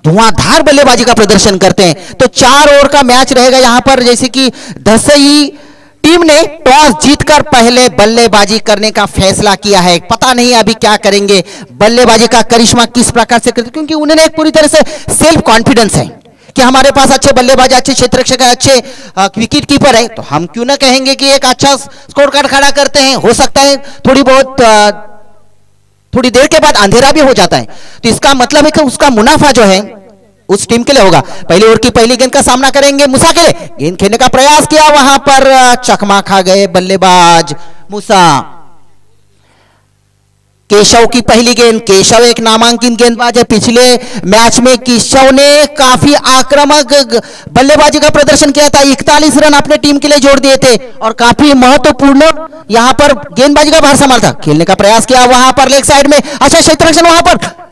धुआंधार बल्लेबाजी का प्रदर्शन करते हैं। तो 4 ओवर का मैच रहेगा यहां पर, जैसे कि दसई टीम ने टॉस जीतकर पहले बल्लेबाजी करने का फैसला किया है। पता नहीं अभी क्या करेंगे, बल्लेबाजी का करिश्मा किस प्रकार से करते, क्योंकि उन्हें एक पूरी तरह से सेल्फ कॉन्फिडेंस है कि हमारे पास अच्छे बल्लेबाज, अच्छे क्षेत्ररक्षक है, अच्छे विकेट कीपर है, तो हम क्यों ना कहेंगे कि एक अच्छा स्कोर कार्ड खड़ा करते हैं। हो सकता है थोड़ी देर के बाद अंधेरा भी हो जाता है, तो इसका मतलब है कि उसका मुनाफा जो है उस टीम के लिए होगा। पहली ओवर की पहली गेंद का सामना करेंगे मूसा के लिए, गेंद खेलने का प्रयास किया, वहां पर चकमा खा गए बल्लेबाज मूसा। केशव की पहली गेंद, केशव एक नामांकित गेंदबाज है। पिछले मैच में केशव ने काफी आक्रामक बल्लेबाजी का प्रदर्शन किया था, 41 रन अपने टीम के लिए जोड़ दिए थे और काफी महत्वपूर्ण यहां पर गेंदबाजी का भार संभालता, खेलने का प्रयास किया, वहां पर लेग साइड में अच्छा क्षेत्ररक्षण, वहां पर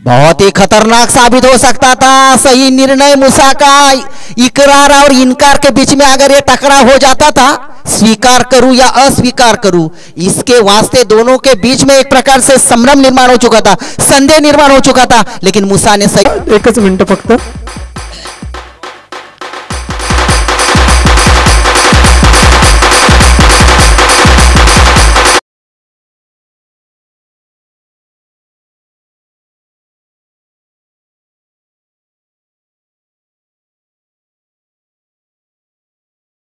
बहुत ही खतरनाक साबित हो सकता था। सही निर्णय मूसा का, इकरार और इनकार के बीच में अगर ये टकराव हो जाता था, स्वीकार करूं या अस्वीकार करूं, इसके वास्ते दोनों के बीच में एक प्रकार से संभ्रम निर्माण हो चुका था, संदेह निर्माण हो चुका था, लेकिन मूसा ने सही। 1 मिनिट फक्त।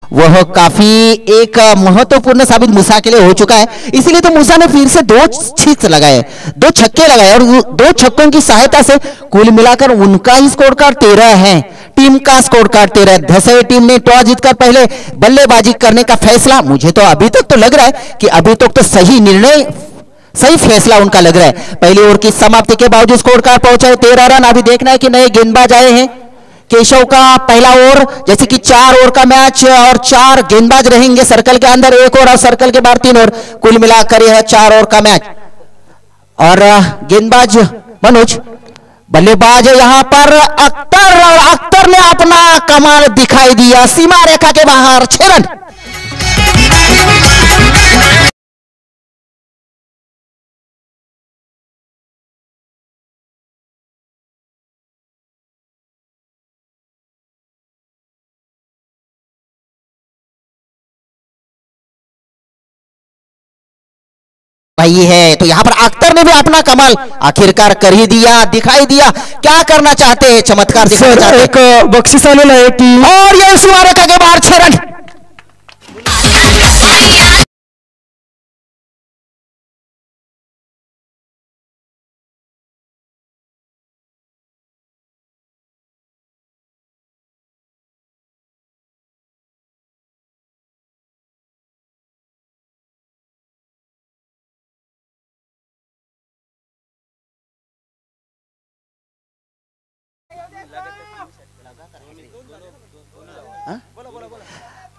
वह काफी एक महत्वपूर्ण साबित मूसा के लिए हो चुका है, इसीलिए तो मूसा ने फिर से 2 सिक्स लगाए, 2 छक्के लगाए और 2 छक्कों की सहायता से कुल मिलाकर उनका ही स्कोर कार्ड 13 है, टीम का स्कोर कार्ड 13। दसई टीम ने टॉस जीतकर पहले बल्लेबाजी करने का फैसला, मुझे तो अभी तक तो लग रहा है कि अभी तक तो सही निर्णय, सही फैसला उनका लग रहा है। पहली ओवर की समाप्ति के बावजूद स्कोर कार्ड पहुंचा है 13 रन। अभी देखना है कि नए गेंदबाज आए हैं। केशव का पहला ओवर, जैसे कि 4 ओवर का मैच और 4 गेंदबाज रहेंगे सर्कल के अंदर, 1 ओवर और सर्कल के बाहर 3 ओवर, कुल मिलाकर यह 4 ओवर का मैच। और गेंदबाज मनोज, बल्लेबाज यहां पर अख्तर, और अख्तर ने अपना कमाल दिखाई दिया, सीमा रेखा के बाहर 6 रन। भाई है, तो यहां पर अख्तर ने भी अपना कमाल आखिरकार कर ही दिया, दिखाई दिया। क्या करना चाहते हैं, चमत्कार दिखाना चाहते हैं। एक बक्षीस आलेलं आहे की, और ये सीमा रेखा के बाहर 6 रन।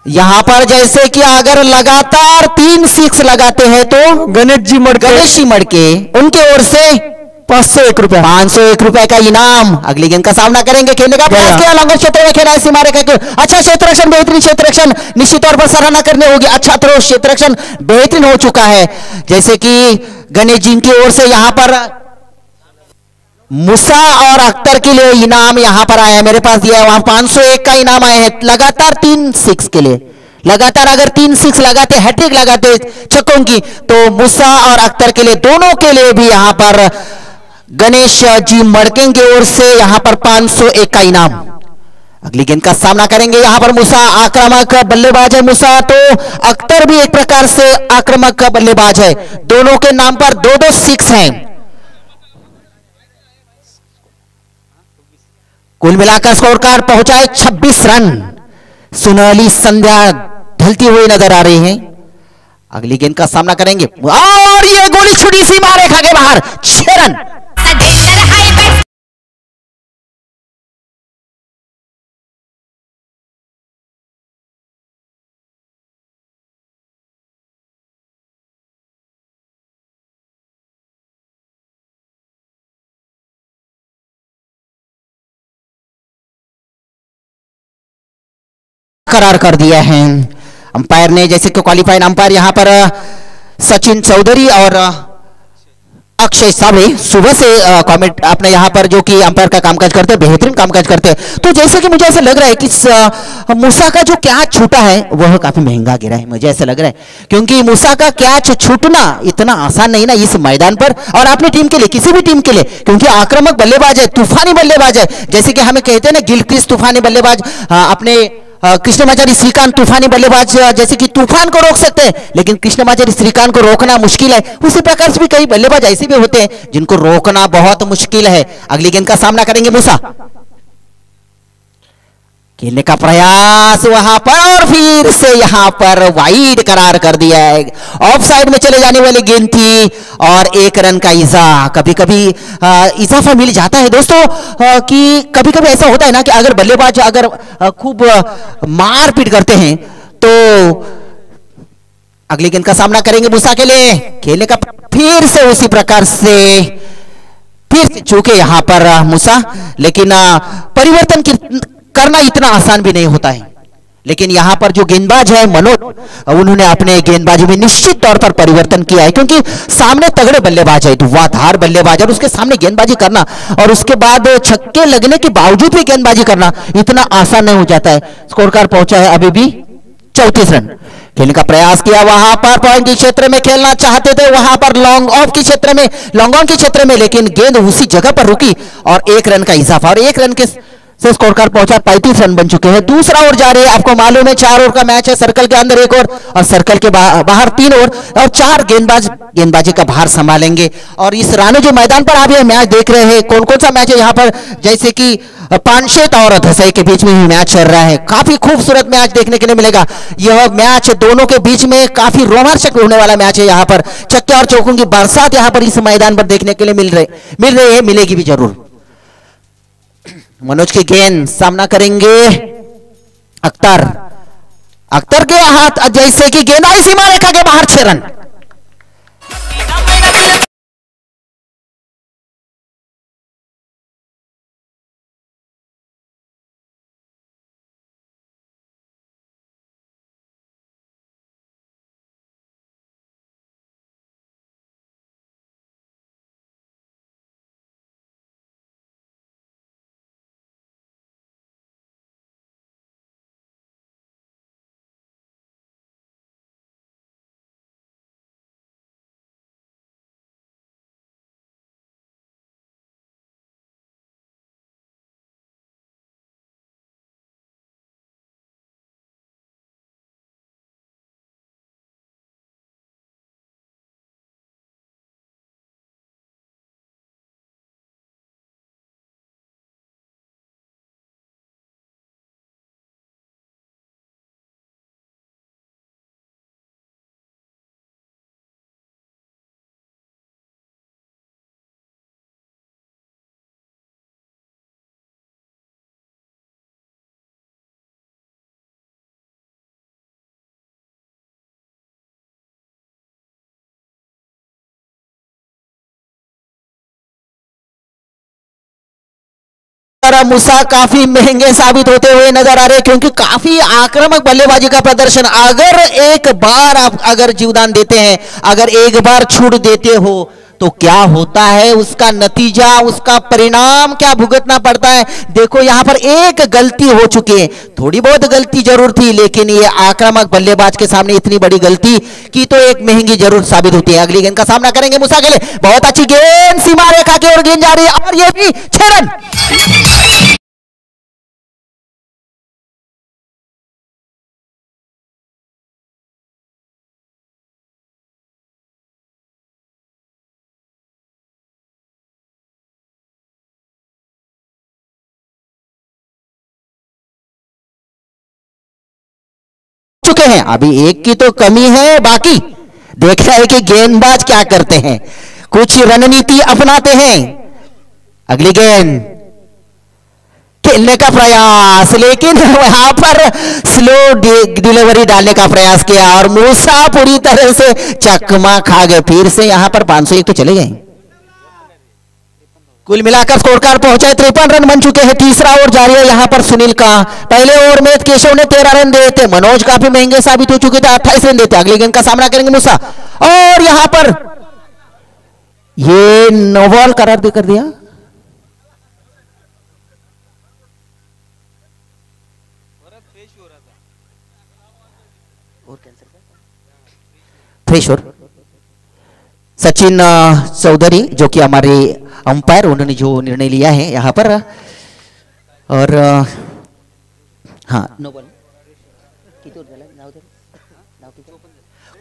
यहां पर जैसे कि अगर लगातार 3 सिक्स लगाते हैं तो गणेश जी मड़के उनके ओर से 501 रुपए, 501 रुपए का इनाम। अगली गेंद का सामना करेंगे, खेलने का प्रयास किया, लंबे क्षेत्र में खेला है, सीमा रेखा के, अच्छा क्षेत्ररक्षण, बेहतरीन क्षेत्ररक्षण, निश्चित तौर पर सराहना करने होगी। अच्छा थ्रो, क्षेत्ररक्षण बेहतरीन हो चुका है। जैसे कि गणेश जी की ओर से यहां पर मूसा और अख्तर के लिए इनाम यहां पर आया है, मेरे पास दिया है, वहां 501 का इनाम आया है लगातार 3 सिक्स के लिए। लगातार अगर 3 सिक्स लगाते, हैट्रिक लगाते छक्कों की, तो मूसा और अख्तर के लिए, दोनों के लिए भी यहां पर गणेश जी मड़के की ओर से यहां पर 501 का इनाम। अगली गेंद का सामना करेंगे, यहां पर मूसा आक्रामक बल्लेबाज है मूसा, तो अख्तर भी एक प्रकार से आक्रामक बल्लेबाज है। दोनों के नाम पर 2-2 सिक्स हैं। कुल मिलाकर स्कोर कार्ड पहुंचाए 26 रन। सुनहली संध्या ढलती हुई नजर आ रही है। अगली गेंद का सामना करेंगे और ये गोली छुटी सीमा रेखा के बाहर, 6 रन। करार कर दिया है अंपायर ने, जैसे कि क्वालिफाइड अंपायर यहां पर सचिन चौधरी और अक्षय साबळे सुबह से कमेंट अपने यहाँ पर जो कि अंपायर का कामकाज करते हैं, बेहतरीन कामकाज करते हैं। तो जैसे कि मुझे ऐसा लग रहा है कि मूसा का जो कैच छूटा है वह काफी महंगा गिरा है, मुझे ऐसा लग रहा है, क्योंकि मूसा का कैच छूटना इतना आसान नहीं ना इस मैदान पर और अपनी टीम के लिए, किसी भी टीम के लिए, क्योंकि आक्रामक बल्लेबाज है, तूफानी बल्लेबाज है। जैसे कि हमें कहते हैं ना गिलक्रिस्ट तूफानी बल्लेबाज, अपने कृष्णमाचारी श्रीकांत तूफानी बल्लेबाज, जैसे कि तूफान को रोक सकते हैं लेकिन कृष्णमाचारी श्रीकांत को रोकना मुश्किल है। उसी प्रकार से भी कई बल्लेबाज ऐसे भी होते हैं जिनको रोकना बहुत मुश्किल है। अगली गेंद का सामना करेंगे मूसा, खेलने का प्रयास वहां पर और फिर से यहां पर वाइड करार कर दिया है। ऑफ साइड में चले जाने वाली गेंद थी और 1 रन का कभी कभी इजाफा मिल जाता है दोस्तों, कि कभी कभी ऐसा होता है ना कि अगर बल्लेबाज अगर खूब मारपीट करते हैं तो अगली गेंद का सामना करेंगे मूसा के लिए, खेलने का फिर से उसी प्रकार से फिर से चूके यहां पर मूसा, लेकिन परिवर्तन करना इतना आसान भी नहीं होता है। लेकिन यहां पर जो गेंदबाज है मनोज, उन्होंने अपने गेंदबाजी में निश्चित तौर पर परिवर्तन किया है, क्योंकि सामने तगड़े बल्लेबाज है, धुआंधार बल्लेबाज, और उसके सामने गेंदबाजी करना और उसके बाद छक्के लगने के बावजूद भी गेंदबाजी करना इतना आसान नहीं हो जाता है। स्कोर कार्ड पहुंचा है अभी भी 34 रन। खेलने का प्रयास किया वहां पर, पॉइंट के क्षेत्र में खेलना चाहते थे, वहां पर लॉन्ग ऑफ के क्षेत्र में, लॉन्ग ऑन के क्षेत्र में, लेकिन गेंद उसी जगह पर रुकी और 1 रन का इजाफा, और 1 रन के से स्कोर कार्ड पहुंचा, 35 रन बन चुके हैं। दूसरा ओवर जा रही है, आपको मालूम है 4 ओवर का मैच है, सर्कल के अंदर 1 ओवर और सर्कल के बाहर 3 ओवर, और 4 गेंदबाजी का भार संभालेंगे। और इस रानू जो मैदान पर आप ये मैच देख रहे हैं, कौन कौन सा मैच है यहाँ पर, जैसे कि पानशेत और धसई के बीच में ही मैच चल रहा है, काफी खूबसूरत मैच देखने के लिए मिलेगा। यह मैच दोनों के बीच में काफी रोमांचक होने वाला मैच है। यहाँ पर छक्के और चौकों की बरसात यहाँ पर इस मैदान पर देखने के लिए मिल रही है, मिलेगी भी जरूर। मनोज की गेंद, सामना करेंगे अख्तर के हाथ, जैसे कि गेंद आई सीमा रेखा के बाहर, 6 रन। मूसा काफी महंगे साबित होते हुए नजर आ रहे हैं, क्योंकि काफी आक्रामक बल्लेबाजी का प्रदर्शन। अगर एक बार आप अगर जीवदान देते हैं, अगर एक बार छूट देते हो तो क्या होता है, उसका नतीजा, उसका परिणाम क्या भुगतना पड़ता है। देखो यहां पर एक गलती हो चुकी है, थोड़ी बहुत गलती जरूर थी, लेकिन ये आक्रामक बल्लेबाज के सामने इतनी बड़ी गलती की तो एक महंगी जरूर साबित होती है। अगली गेंद का सामना करेंगे मूसा के लिए, बहुत अच्छी गेंद, सीमा रेखा की ओर गेंद जा रही है और ये भी 6 रन। चुके हैं, अभी एक की तो कमी है, बाकी देखना है कि गेंदबाज क्या करते हैं, कुछ रणनीति अपनाते हैं। अगली गेंद, खेलने का प्रयास, लेकिन वहां पर स्लो डिलीवरी डालने का प्रयास किया और मूसा पूरी तरह से चकमा खा गए। फिर से यहां पर 501 तो चले गए। कुल मिलाकर स्कोर कार्ड पहुंचा 53 रन बन चुके हैं। तीसरा ओवर जारी है यहाँ पर सुनील का। पहले ओवर में केशव ने 13 रन दिए थे, मनोज काफी महंगे साबित हो चुके थे, 28 रन देते। अगली गेंद का सामना करेंगे मूसा और यहाँ पर ये नो बॉल करार भी कर दिया। फ्रेश और सचिन चौधरी जो कि हमारे अंपायर, उन्होंने जो निर्णय लिया है यहाँ पर, और हाँ नो बॉल।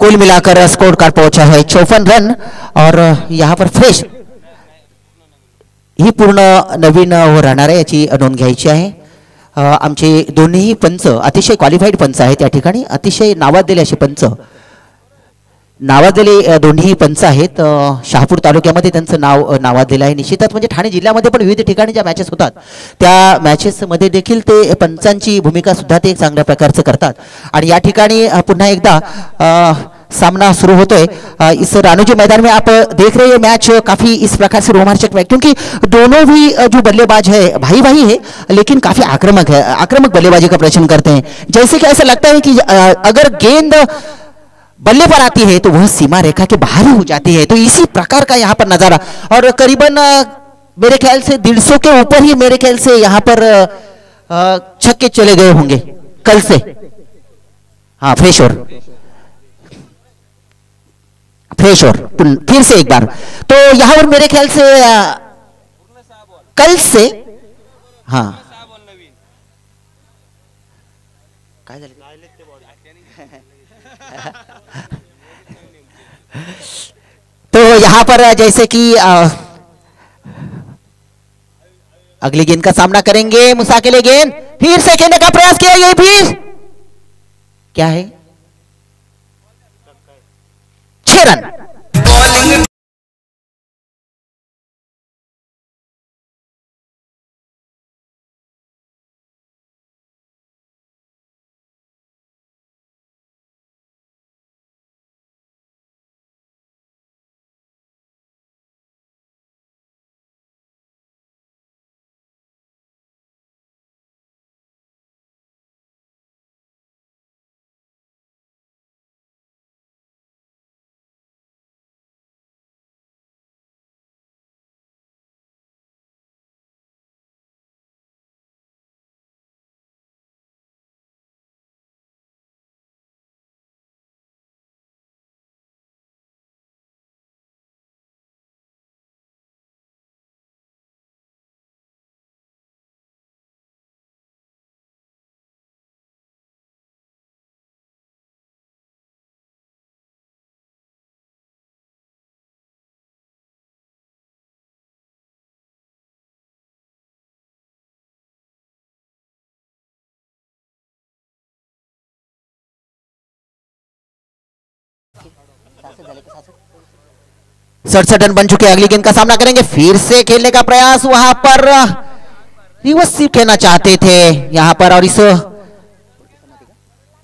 कुल मिलाकर स्कोर कार्ड पहुंचा है 54 रन, और यहाँ पर फ्रेश ही पूर्ण नवीन हो राहणार आहे याची नोंद घ्यायची आहे। आमचे दोन्ही पंच अतिशय क्वालिफाईड पंच आहेत, त्या ठिकाणी अतिशय नावाजलेले असे पंच, नावाजलेले दोन्ही पंच आहेत। शहापूर तालुक्यामध्ये त्यांचं नाव नावाजलेलं आहे। निश्चितच म्हणजे ठाणे जिल्ह्यामध्ये पण विविध ठिकाणी ज्या मॅचेस होतात त्या मॅचेसमध्ये देखील ते पंचांची भूमिका सुद्धा ते चांगल्या प्रकारचं करतात। आणि या ठिकाणी पुन्हा एकदा सामना शुरू होतोय। इस रानोजी मैदान में आप देख रहे हैं मैच काफी इस प्रकार से रोमांचक है, क्योंकि दोनों भी जो बल्लेबाज है भाई भाई है, लेकिन काफी आक्रामक है, आक्रामक बल्लेबाजी का प्रदर्शन करते हैं। जैसे कि ऐसा लगता है कि अगर गेंद बल्ले पर आती है तो वह सीमा रेखा के बाहर ही हो जाती है। तो इसी प्रकार का यहाँ पर नजारा, और करीबन मेरे ख्याल से 150 के ऊपर ही मेरे ख्याल से यहाँ पर छक्के चले गए होंगे कल से। हाँ फ्रेश और फिर से एक बार, तो यहाँ पर मेरे ख्याल से कल से, हाँ तो यहाँ पर जैसे कि अगली गेंद का सामना करेंगे मुसा के लिए, गेंद फिर से खेलने का प्रयास किया, ये फिर क्या है, 6 रन। सड़सठ रन बन चुके, अगली गेंद का सामना करेंगे, फिर से खेलने का प्रयास, वहां पर रिवर्स खेलना चाहते थे यहां पर, और इस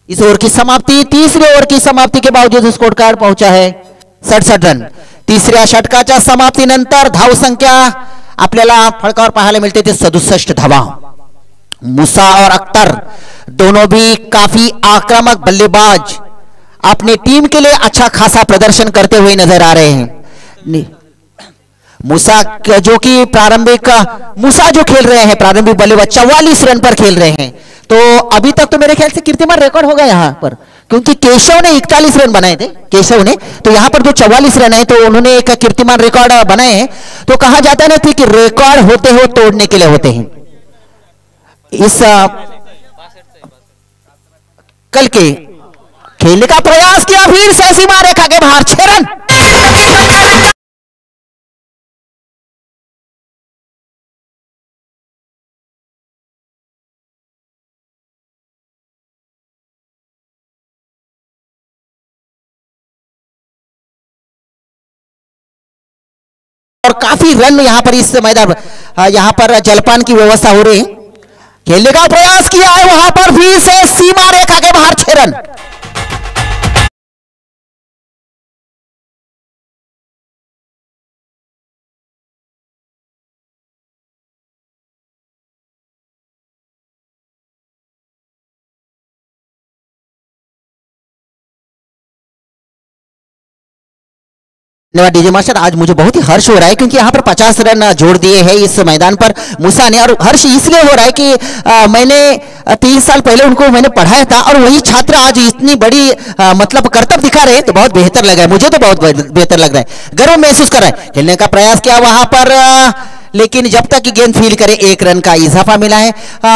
ओवर की समाप्ति, तीसरे ओवर की समाप्ति के बावजूद स्कोर कार्ड पहुंचा है 67 रन। तिसऱ्या षटकाच्या समाप्तीनंतर धाव संख्या आपल्याला फळकावर पाहायला मिळते ते 67 धावा। मुसा और अख्तर दोनों भी काफी आक्रामक बल्लेबाज अपनी टीम के लिए अच्छा खासा प्रदर्शन करते हुए नजर आ रहे हैं। मूसा जो कि प्रारंभिक मूसा जो खेल रहे हैं प्रारंभिक बल्लेबाज 44 रन पर खेल रहे हैं, तो अभी तक तो मेरे ख्याल से कीर्तिमान रिकॉर्ड होगा यहां पर, क्योंकि केशव ने 41 रन बनाए थे केशव ने, तो यहां पर जो 44 रन है तो उन्होंने एक कीर्तिमान रिकॉर्ड बनाए हैं। तो कहा जाता है ना कि रिकॉर्ड होते हो तोड़ने के लिए होते हैं। इस कल के खेलने का प्रयास किया, फिर से सीमा रेखा के बाहर 6 रन। और काफी रन यहां पर इस मैदान, यहां पर जलपान की व्यवस्था हो रही है। खेलने का प्रयास किया है, वहां पर फिर से सीमा रेखा के बाहर 6 रन। धन्यवाद डीजे मास्टर। आज मुझे बहुत ही हर्ष हो रहा है क्योंकि यहाँ पर 50 रन जोड़ दिए हैं इस मैदान पर मूसा ने, और हर्ष इसलिए हो रहा है कि मैंने 30 साल पहले उनको मैंने पढ़ाया था और वही छात्र आज इतनी बड़ी मतलब करतब दिखा रहे हैं, तो बहुत बेहतर लग रहा है, मुझे तो बहुत बेहतर लग रहा है, गर्व महसूस कर रहा है। खेलने का प्रयास किया वहां पर, लेकिन जब तक गेंद फील करे 1 रन का इजाफा मिला है।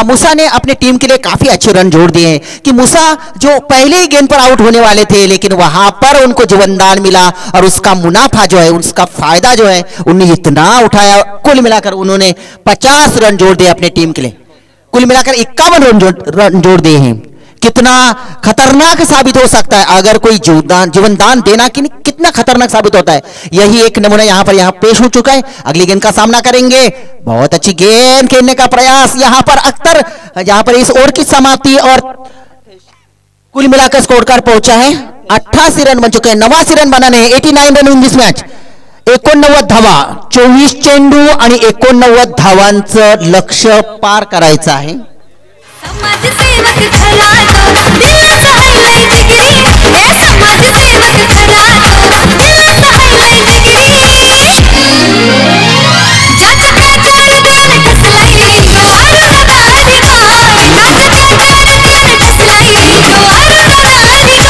मूसा ने अपने टीम के लिए काफी अच्छे रन जोड़ दिए हैं कि मूसा जो पहले ही गेंद पर आउट होने वाले थे, लेकिन वहां पर उनको जीवनदान मिला और उसका मुनाफा जो है, उसका फायदा जो है उन्होंने इतना उठाया। कुल मिलाकर उन्होंने 50 रन जोड़ दिए अपने टीम के लिए, कुल मिलाकर 51 रन जोड़ दिए हैं। कितना खतरनाक साबित हो सकता है अगर कोई जीवन दान देना, कि कितना खतरनाक साबित होता है, यही एक नमूना यहां पेश हो चुका है। अगली गेंद का सामना करेंगे, बहुत अच्छी गेंद खेलने का प्रयास यहां पर अख्तर, यहां पर इस ओवर की समाप्ति और कुल मिलाकर स्कोर कार्ड पहुंचा है 88 रन बन चुके हैं, 89 रन बनाने हैं, 89 रन इन दिस मॅच, 89 धावा, 24 चेंडू आणि 89 धावांचं लक्ष्य पार करायचं आहे। समाजसेवक खरा तो दिलाचा हायलाय जिगरी, हे समाजसेवक खरा तो दिलाचा हायलाय जिगरी, ज्याच्या त्याच्यावर देण ठसलाय तो अरुणाचा अधिकार, ज्याच्या त्याच्यावर देण ठसलाय तो अरुणाचा अधिकार,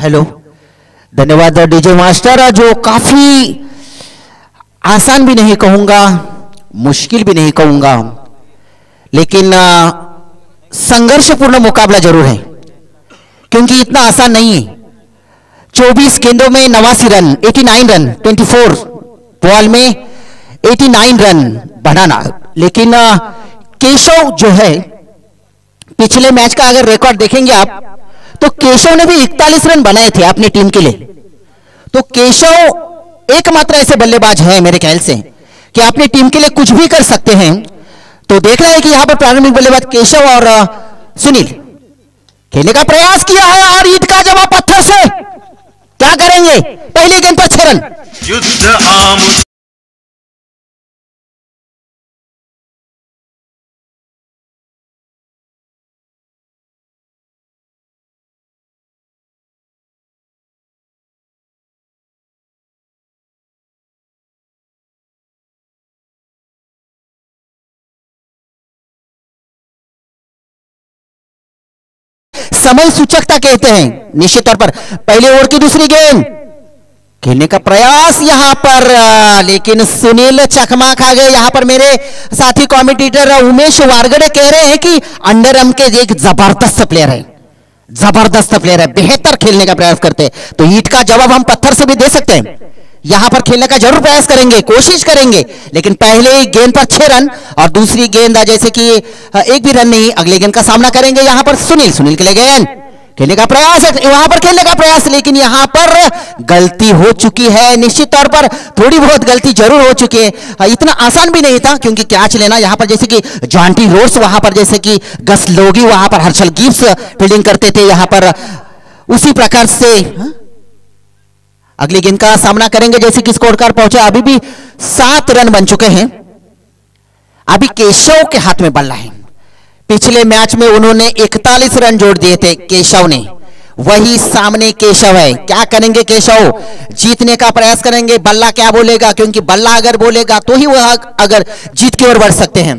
हेलो, धन्यवाद डीजे मास्टर, जो काफी आसान भी नहीं कहूंगा, मुश्किल भी नहीं कहूंगा, लेकिन संघर्षपूर्ण मुकाबला जरूर है क्योंकि इतना आसान नहीं है। 24 गेंदों में 89 रन, 89 रन, 24 बॉल में 89 रन बनाना, लेकिन केशव जो है पिछले मैच का अगर रिकॉर्ड देखेंगे आप, तो केशव ने भी 41 रन बनाए थे अपनी टीम के लिए। तो केशव एकमात्र ऐसे बल्लेबाज हैं मेरे ख्याल से कि अपनी टीम के लिए कुछ भी कर सकते हैं। तो देख रहे हैं कि यहां पर प्रारंभिक बल्लेबाज केशव और सुनील खेलने का प्रयास किया है और ईट का जवाब पत्थर से, क्या करेंगे? पहली गेंद पर 6 रन। युद्ध समय सूचकता कहते हैं निश्चित तौर पर। पहले ओवर की दूसरी गेंद, खेलने का प्रयास यहां पर, लेकिन सुनील चकमा खा गए। यहां पर मेरे साथी कमेंटेटर उमेश वारगड़े कह रहे हैं कि अंडरआर्म के एक जबरदस्त प्लेयर है, जबरदस्त प्लेयर है, बेहतर खेलने का प्रयास करते हैं। तो ईट का जवाब हम पत्थर से भी दे सकते हैं, यहां पर खेलने का जरूर प्रयास करेंगे, कोशिश करेंगे, लेकिन पहले गेंद पर 6 रन और दूसरी गेंद जैसे कि एक भी रन नहीं। अगले गेंद का सामना करेंगे यहां पर सुनील के लिए गेंद, खेलने का प्रयास है, वहां पर खेलने का प्रयास, लेकिन यहां पर गलती हो चुकी है। निश्चित तौर पर थोड़ी बहुत गलती जरूर हो चुकी है, इतना आसान भी नहीं था क्योंकि कैच लेना यहां पर जैसे कि जॉन्टी रोड्स, वहां पर जैसे कि गस लोगी, वहां पर हर्षल गिब्स फील्डिंग करते थे, यहां पर उसी प्रकार से अगली गेंद का सामना करेंगे जैसे कि स्कोर कार्ड पहुंचे। अभी भी 7 रन बन चुके हैं। अभी केशव के हाथ में बल्ला है। पिछले मैच में उन्होंने 41 रन जोड़ दिए थे केशव ने, वही सामने केशव है। क्या करेंगे केशव? जीतने का प्रयास करेंगे। बल्ला क्या बोलेगा? क्योंकि बल्ला अगर बोलेगा तो ही वह अगर जीत की ओर बढ़ सकते हैं।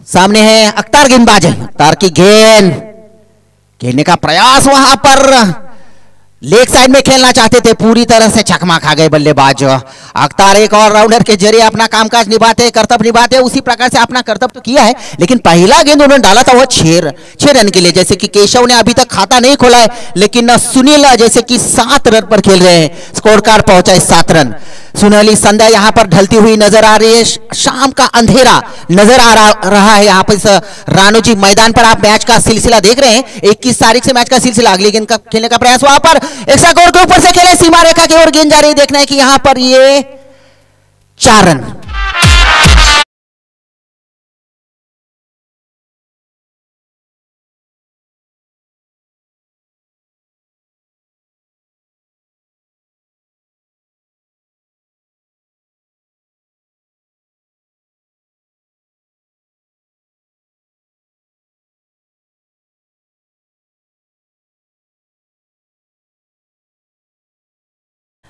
सामने है अख्तर गेंदबाज है। अख्तर की गेंद खेलने का प्रयास, वहां पर लेग साइड में खेलना चाहते थे, पूरी तरह से चकमा खा गए बल्लेबाज। अख्तर एक और राउंडर के जरिए अपना कामकाज निभाते, कर्तव्य निभाते, उसी प्रकार से अपना कर्तव्य तो किया है। लेकिन पहला गेंद उन्होंने डाला था वह 6 रन के लिए। जैसे कि केशव ने अभी तक खाता नहीं खोला है, लेकिन सुनील जैसे कि 7 रन पर खेल रहे हैं। स्कोर कार्ड पहुंचा है 7 रन। सुनहली संध्या यहां पर ढलती हुई नजर आ रही है। शाम का अंधेरा नजर आ रहा है यहां पर इस राणोजी मैदान पर। आप मैच का सिलसिला देख रहे हैं, 21 तारीख से मैच का सिलसिला। अगली गेंद का खेलने का प्रयास, वहां पर एक्स्ट्रा कोर के ऊपर से खेले, सीमा रेखा की ओर गेंद जा रही है। देखना है कि यहां पर ये 4 रन।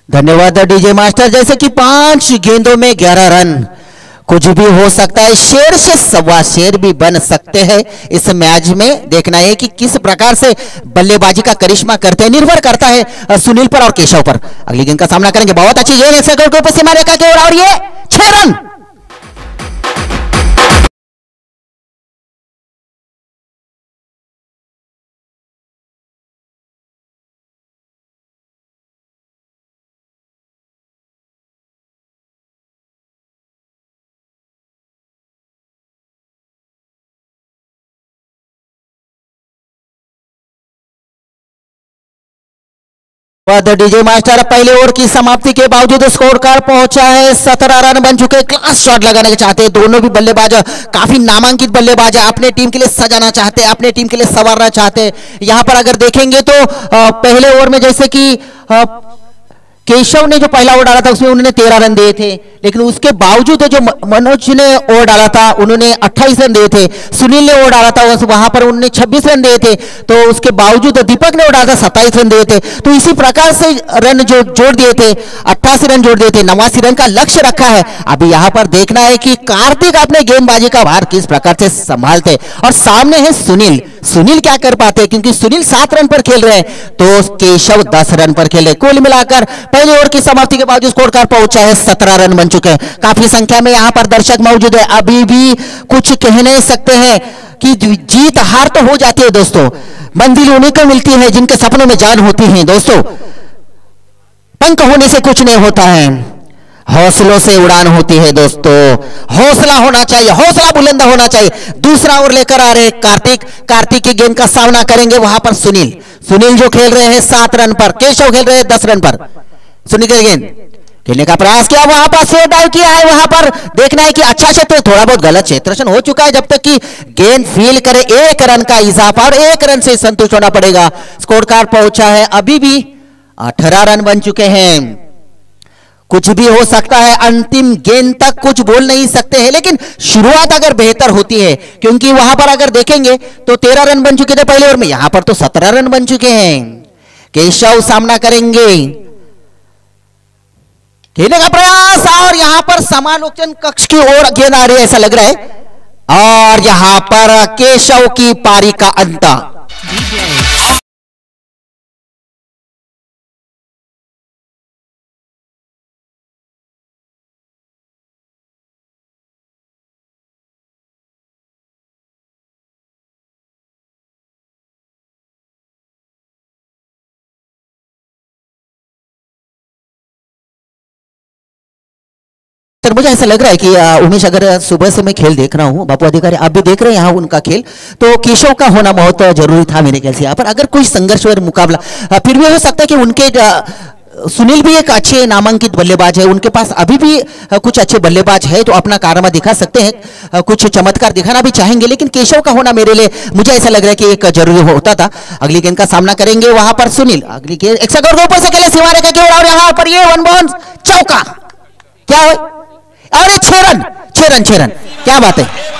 धन्यवाद डीजे मास्टर। जैसे कि 5 गेंदों में 11 रन, कुछ भी हो सकता है। शेर से सवा शेर भी बन सकते हैं इस मैच में। देखना है कि किस प्रकार से बल्लेबाजी का करिश्मा करते हैं, निर्भर करता है सुनील पर और केशव पर। अगली गेंद का सामना करेंगे। बहुत अच्छी गेंद सीमा रेखा की ओर, और ये 6 रन। डीजे मास्टर पहले ओवर की समाप्ति के बावजूद स्कोर कार्ड पहुंचा है 17 रन बन चुके। क्लास शॉट लगाने के चाहते हैं दोनों भी बल्लेबाज, काफी नामांकित बल्लेबाज है। अपने टीम के लिए सजाना चाहते हैं, अपने टीम के लिए संवारना चाहते हैं। यहां पर अगर देखेंगे तो पहले ओवर में जैसे कि केशव ने जो पहला ओवर डाला था उसमें उन्होंने 13 रन दिए थे, लेकिन उसके बावजूद जो मनोज ने ओवर डाला था उन्होंने 28 रन दिए थे। सुनील ने ओवर डाला था वहां पर उन्होंने 26 रन दिए थे, तो उसके बावजूद दीपक ने ओवर डाला था 27 रन दिए थे। तो इसी प्रकार से रन जो जोड़ दिए थे, 88 रन जोड़ दिए थे, 89 रन का लक्ष्य रखा है। अभी यहां पर देखना है कि कार्तिक अपने गेंदबाजी का भार किस प्रकार से संभालते, और सामने है सुनील। सुनील क्या कर पाते, क्योंकि सुनील 7 रन पर खेल रहे हैं, तो केशव 10 रन पर खेल रहे। कुल मिलाकर पहले ओवर की समाप्ति के बावजूद स्कोर कार्ड पहुंचा है 17 रन बन चुके हैं। काफी संख्या में यहां पर दर्शक मौजूद है। अभी भी कुछ कह नहीं सकते हैं कि जीत हार तो हो जाती है दोस्तों, मंजिल उन्हीं को मिलती है जिनके सपनों में जान होती है दोस्तों। पंख होने से कुछ नहीं होता है, हौसलों से उड़ान होती है दोस्तों। हौसला होना चाहिए, हौसला बुलंद होना चाहिए। दूसरा ओवर लेकर आ रहे कार्तिक। कार्तिक की गेंद का सामना करेंगे वहां पर सुनील। सुनील जो खेल रहे हैं 7 रन पर, केशव खेल रहे हैं 10 रन पर। सुनील की गेंद खेलने का प्रयास किया, वहां पर स्ट्रेट डाइव किया है। वहां पर देखना है कि अच्छा क्षेत्र, थोड़ा बहुत गलत क्षेत्र हो चुका है। जब तक कि गेंद फील करे 1 रन का इजाफा, और 1 रन से संतुष्ट होना पड़ेगा। स्कोर कार्ड पहुंचा है अभी भी 18 रन बन चुके हैं। कुछ भी हो सकता है, अंतिम गेंद तक कुछ बोल नहीं सकते हैं, लेकिन शुरुआत अगर बेहतर होती है, क्योंकि वहां पर अगर देखेंगे तो 13 रन बन चुके थे पहले ओवर में, यहां पर तो 17 रन बन चुके हैं। केशव सामना करेंगे, खेलने का प्रयास, और यहां पर समालोचन कक्ष की ओर गेंद आ रही है ऐसा लग रहा है, और यहां पर केशव की पारी का अंत। सर मुझे ऐसा लग रहा है कि उमेश, अगर सुबह से मैं खेल देख रहा हूं, बापू अधिकारी आप भी देख रहे हैं यहाँ उनका खेल, तो केशव का होना बहुत जरूरी था मेरे ख्याल से। यहाँ पर अगर कोई संघर्ष मुकाबला फिर भी हो सकता है कि उनके सुनील भी एक अच्छे नामांकित बल्लेबाज है, उनके पास अभी भी कुछ अच्छे बल्लेबाज है जो अपना कारनामा दिखा सकते हैं, कुछ चमत्कार दिखाना भी चाहेंगे, लेकिन केशव का होना मेरे लिए मुझे ऐसा लग रहा है कि एक जरूरी होता था। अगली गेंद का सामना करेंगे वहां पर सुनील, अगली गेंद एक सगोर के ऊपर से खेले सिवारे का केवल, और यहां पर ये वन बाउंस चौका, क्या है, अरे 6 रन, क्या बात है।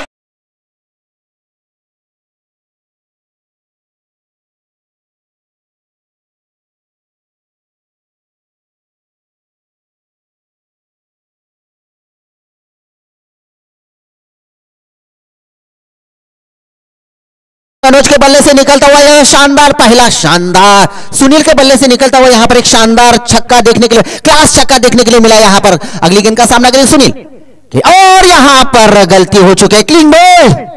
मनोज के बल्ले से निकलता हुआ यह शानदार पहला शानदार, सुनील के बल्ले से निकलता हुआ यहां पर एक शानदार छक्का देखने के लिए, क्लास छक्का देखने के लिए मिला यहां पर। अगली गेंद का सामना करें सुनील, और यहां पर गलती हो चुकी है, क्लीन बॉल।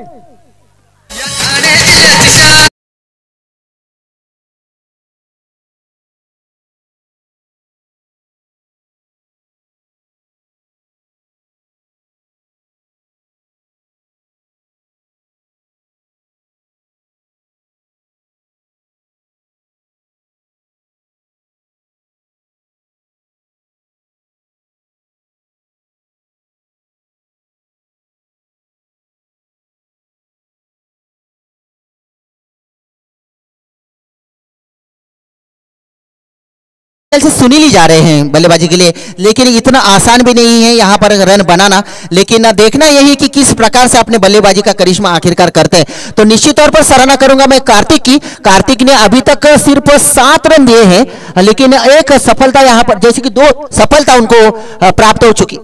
से सुनील ही जा रहे हैं बल्लेबाजी के लिए, लेकिन इतना आसान भी नहीं है यहां पर रन बनाना, लेकिन देखना यही कि किस प्रकार से अपने बल्लेबाजी का करिश्मा आखिरकार करते हैं। तो निश्चित तौर पर सराहना करूंगा मैं कार्तिक की, कार्तिक ने अभी तक सिर्फ 7 रन दिए हैं, लेकिन एक सफलता यहां पर, जैसे कि 2 सफलता उनको प्राप्त हो चुकी।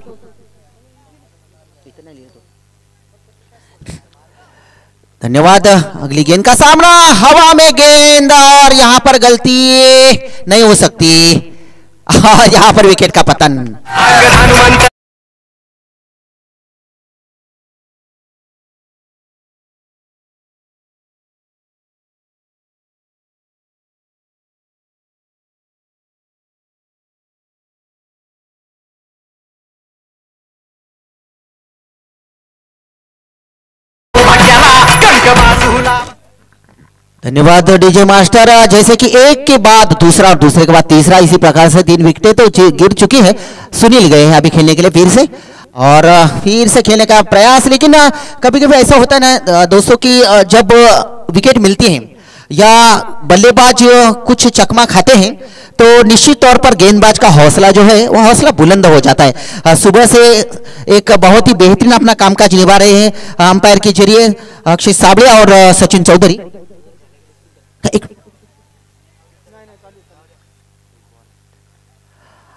धन्यवाद। अगली गेंद का सामना, हवा में गेंद, और यहां पर गलती नहीं हो सकती, और यहां पर विकेट का पतन। धन्यवाद डीजे मास्टर। जैसे कि एक के बाद दूसरा और दूसरे के बाद तीसरा, इसी प्रकार से 3 विकेटें तो गिर चुकी है। सुनील गए हैं अभी खेलने के लिए फिर से, और फिर से खेलने का प्रयास, लेकिन कभी कभी ऐसा होता है ना दोस्तों कि जब विकेट मिलती है या बल्लेबाज कुछ चकमा खाते हैं तो निश्चित तौर पर गेंदबाज का हौसला जो है वो हौसला बुलंद हो जाता है। सुबह से एक बहुत ही बेहतरीन अपना कामकाज निभा रहे हैं अंपायर के जरिए अक्षय साबले और सचिन चौधरी।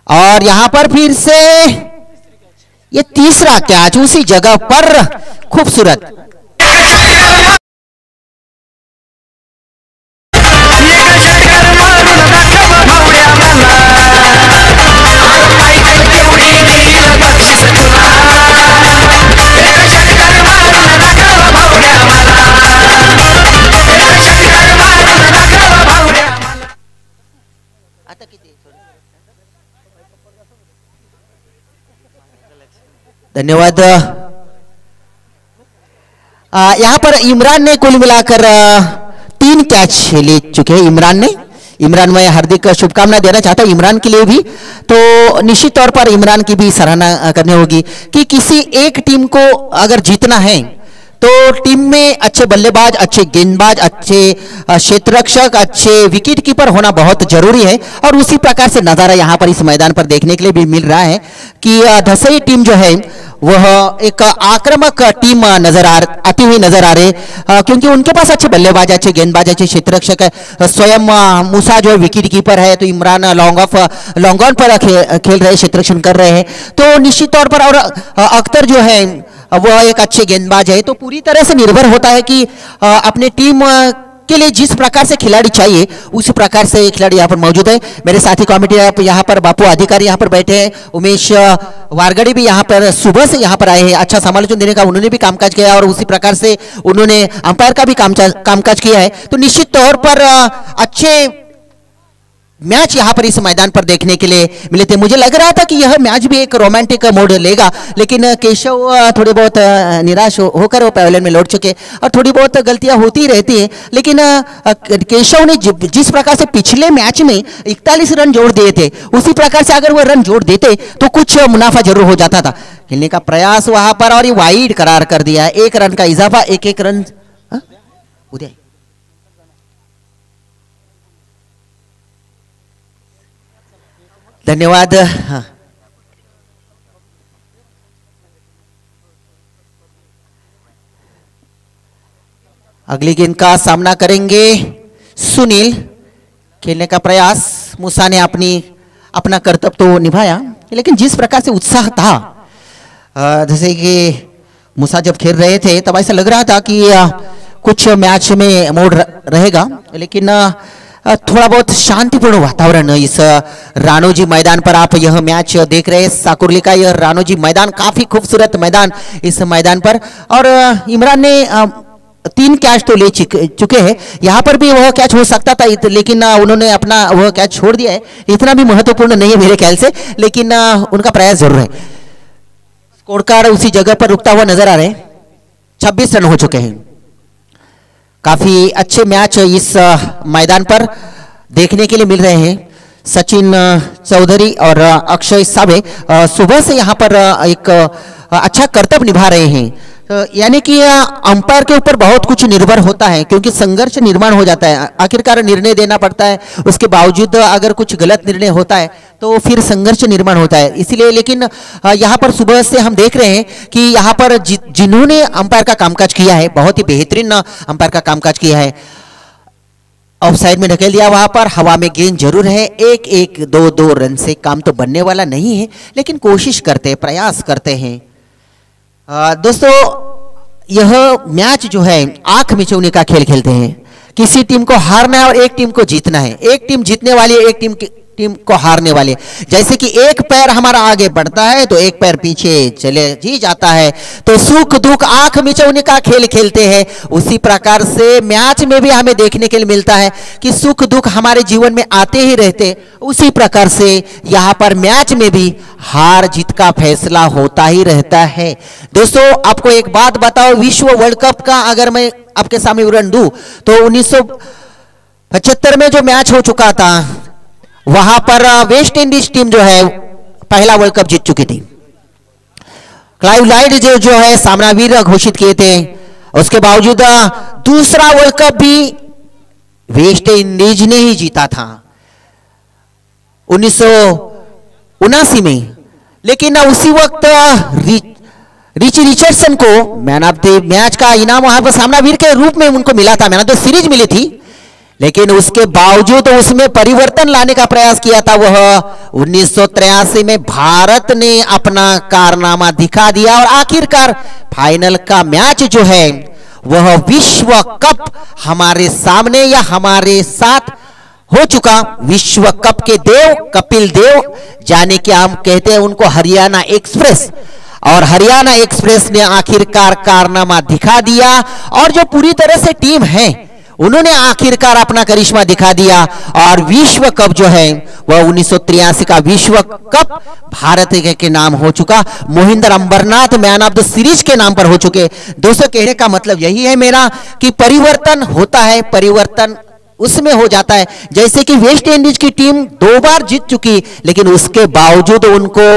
और यहां पर फिर से ये तीसरा कैच उसी जगह पर, खूबसूरत। धन्यवाद। यहां पर इमरान ने कुल मिलाकर 3 कैच ले चुके हैं। इमरान मैं हार्दिक शुभकामनाएं देना चाहता हूं इमरान के लिए भी। तो निश्चित तौर पर इमरान की भी सराहना करनी होगी कि किसी एक टीम को अगर जीतना है तो टीम में अच्छे बल्लेबाज, अच्छे गेंदबाज, अच्छे क्षेत्ररक्षक, अच्छे विकेट कीपर होना बहुत जरूरी है। और उसी प्रकार से नजारा यहां पर इस मैदान पर देखने के लिए भी मिल रहा है कि धसई टीम जो है वह एक आक्रामक टीम आती हुई नजर आ रही है, क्योंकि उनके पास अच्छे बल्लेबाज, अच्छे गेंदबाज, अच्छे क्षेत्ररक्षक है। स्वयं मूसा जो है विकेट कीपर है, तो इमरान लॉन्ग ऑन पर खेल रहे, क्षेत्ररक्षण कर रहे हैं। तो निश्चित तौर पर, और अख्तर जो है वह एक अच्छे गेंदबाज है। तो पूरी तरह से निर्भर होता है कि अपने टीम के लिए जिस प्रकार से खिलाड़ी चाहिए उसी प्रकार से खिलाड़ी यहाँ पर मौजूद है। मेरे साथी कमेटी यहाँ पर बापू अधिकारी यहाँ पर बैठे हैं, उमेश वारगड़ी भी यहाँ पर सुबह से यहाँ पर आए हैं। अच्छा समालोचन देने का उन्होंने भी कामकाज किया और उसी प्रकार से उन्होंने अंपायर का भी कामकाज किया है। तो निश्चित तौर पर अच्छे मैच यहाँ पर इस मैदान पर देखने के लिए मिले थे। मुझे लग रहा था कि यह मैच भी एक रोमांटिक मोड लेगा, लेकिन केशव थोड़े बहुत निराश होकर वो पैवेलियन में लौट चुके और थोड़ी बहुत गलतियां होती रहती हैं। लेकिन केशव ने जिस प्रकार से पिछले मैच में 41 रन जोड़ दिए थे, उसी प्रकार से अगर वो रन जोड़ देते तो कुछ मुनाफा जरूर हो जाता था। खेलने का प्रयास वहां पर और ये वाइड करार कर दिया, 1 रन का इजाफा, 1-1 रन। उदय धन्यवाद। हाँ, अगली गेंद का सामना करेंगे सुनील। खेलने का प्रयास, मूसा ने अपना कर्तव्य तो निभाया, लेकिन जिस प्रकार से उत्साह था, जैसे कि मूसा जब खेल रहे थे तब ऐसा लग रहा था कि कुछ मैच में मोड़ रहेगा, लेकिन थोड़ा बहुत शांतिपूर्ण वातावरण इस राणोजी मैदान पर आप यह मैच देख रहे हैं। साकुर्ली का यह राणोजी मैदान काफी खूबसूरत मैदान इस मैदान पर, और इमरान ने 3 कैच तो ले चुके हैं। यहाँ पर भी वह कैच हो सकता था, लेकिन उन्होंने अपना वह कैच छोड़ दिया है। इतना भी महत्वपूर्ण नहीं है मेरे ख्याल से, लेकिन उनका प्रयास जरूर है। स्कोर कार्ड उसी जगह पर रुकता हुआ नजर आ रहे हैं। 26 रन हो चुके हैं। काफी अच्छे मैच इस मैदान पर देखने के लिए मिल रहे हैं। सचिन चौधरी और अक्षय साबे सुबह से यहाँ पर एक अच्छा कर्तव्य निभा रहे हैं। यानी कि अंपायर के ऊपर बहुत कुछ निर्भर होता है, क्योंकि संघर्ष निर्माण हो जाता है, आखिरकार निर्णय देना पड़ता है। उसके बावजूद अगर कुछ गलत निर्णय होता है तो फिर संघर्ष निर्माण होता है। इसलिए लेकिन यहाँ पर सुबह से हम देख रहे हैं कि यहाँ पर जिन्होंने अंपायर का कामकाज किया है, बहुत ही बेहतरीन अंपायर का कामकाज किया है। ऑफ साइड में ढकेल दिया, वहां पर हवा में गेंद जरूर है। 1-1, 2-2 रन से काम तो बनने वाला नहीं है, लेकिन कोशिश करते हैं, प्रयास करते हैं। दोस्तों, यह मैच जो है आंख मिचौनी का खेल खेलते हैं। किसी टीम को हारना है और एक टीम को जीतना है। एक टीम जीतने वाली है, एक टीम को हारने वाली। जैसे कि एक पैर हमारा आगे बढ़ता है तो एक पैर पीछे चले जी जाता है। तो सुख दुख आंख मिचौने का खेल खेलते हैं। उसी प्रकार से मैच में भी हमें देखने के लिए मिलता है कि सुख दुख हमारे जीवन में आते ही रहते। उसी प्रकार से यहाँ पर मैच में भी हार जीत का फैसला होता ही रहता है। दोस्तों, आपको एक बात बताओ, विश्व वर्ल्ड कप का अगर मैं आपके सामने विवरण दूं तो 1975 में जो मैच हो चुका था, वहां पर वेस्ट इंडीज टीम जो है पहला वर्ल्ड कप जीत चुकी थी। क्लाइव लाइड जो है सामनावीर घोषित किए थे। उसके बावजूद दूसरा वर्ल्ड कप भी वेस्ट इंडीज ने ही जीता था 1979 में। लेकिन उसी वक्त रिची रिचर्डसन को मैन ऑफ द मैच का इनाम वहां पर सामनावीर के रूप में उनको मिला था, मैन ऑफ द सीरीज मिली थी। लेकिन उसके बावजूद उसमें परिवर्तन लाने का प्रयास किया था। वह 1983 में भारत ने अपना कारनामा दिखा दिया और आखिरकार फाइनल का मैच जो है वह विश्व कप हमारे सामने या हमारे साथ हो चुका। विश्व कप के देव कपिल देव, जाने कि हम कहते हैं उनको हरियाणा एक्सप्रेस, और हरियाणा एक्सप्रेस ने आखिरकार कारनामा दिखा दिया। और जो पूरी तरह से टीम है उन्होंने आखिरकार अपना करिश्मा दिखा दिया और विश्व कप जो है वह 1983 का विश्व कप भारत के नाम हो चुका। Mohinder Amarnath man of the series के नाम पर हो चुके। दोस्तों, कहने का मतलब यही है मेरा कि परिवर्तन होता है, परिवर्तन उसमें हो जाता है। जैसे कि वेस्ट इंडीज की टीम 2 बार जीत चुकी, लेकिन उसके बावजूद उनको